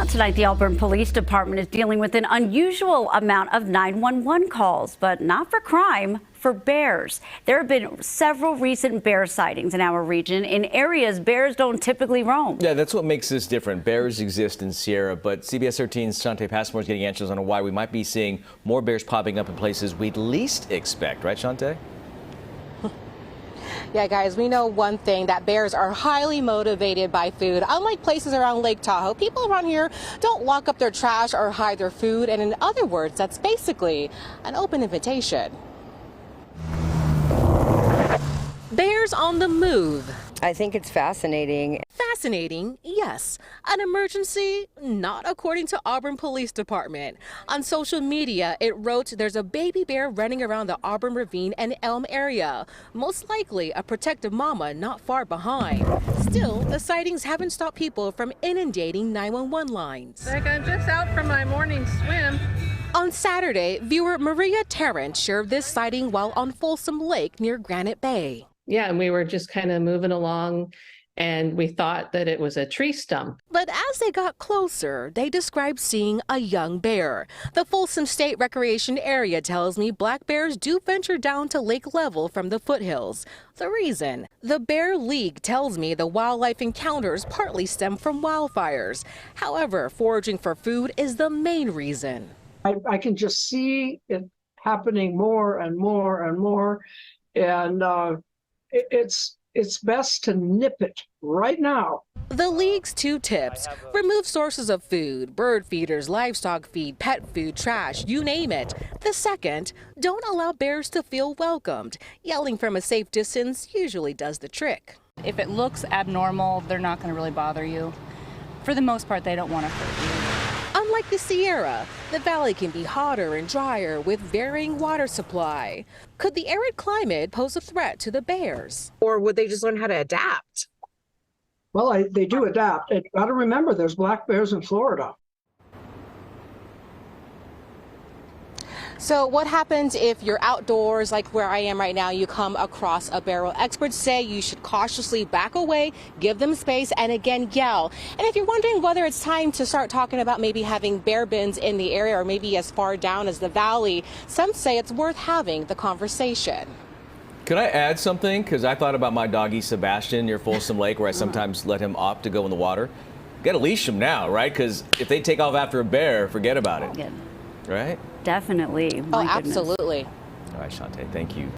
Tonight, the Auburn Police Department is dealing with an unusual amount of 911 calls, but not for crime, for bears. There have been several recent bear sightings in our region in areas bears don't typically roam. Yeah, that's what makes this different. Bears exist in Sierra, but CBS 13's Shante Passmore is getting answers on why we might be seeing more bears popping up in places we'd least expect. Right, Shante? Yeah, guys, we know one thing, that bears are highly motivated by food. Unlike places around Lake Tahoe, people around here don't lock up their trash or hide their food. And in other words, that's basically an open invitation. Bears on the move. I think it's fascinating. Fascinating, yes. An emergency? Not according to Auburn Police Department. On social media, it wrote there's a baby bear running around the Auburn Ravine and Elm area. Most likely a protective mama not far behind. Still, the sightings haven't stopped people from inundating 911 lines. Like, I'm just out from my morning swim. On Saturday, viewer Maria Tarrant shared this sighting while on Folsom Lake near Granite Bay. Yeah, and we were just kind of moving along, and we thought that it was a tree stump. But as they got closer, they described seeing a young bear. The Folsom State Recreation Area tells me black bears do venture down to lake level from the foothills. The reason? The Bear League tells me the wildlife encounters partly stem from wildfires. However, foraging for food is the main reason. I can just see it happening more and more and more, and it's best to nip it right now. The League's two tips: remove sources of food, bird feeders, livestock feed, pet food, trash, you name it. The second, don't allow bears to feel welcomed. Yelling from a safe distance usually does the trick. If it looks abnormal, they're not going to really bother you. For the most part, they don't want to hurt you. Unlike the Sierra, the valley can be hotter and drier with varying water supply. Could the arid climate pose a threat to the bears? Or would they just learn how to adapt? Well, they do adapt. And got to remember, there's black bears in Florida. So what happens if you're outdoors, like where I am right now, you come across a bear? Well, experts say you should cautiously back away, give them space, and again, yell. And if you're wondering whether it's time to start talking about maybe having bear bins in the area or maybe as far down as the valley, some say it's worth having the conversation. Could I add something? Because I thought about my doggy Sebastian near Folsom Lake, where I sometimes let him opt to go in the water. Got to leash him now, right? Because if they take off after a bear, forget about it. Yeah. Right? Definitely. Oh, absolutely. All right, Shante, thank you.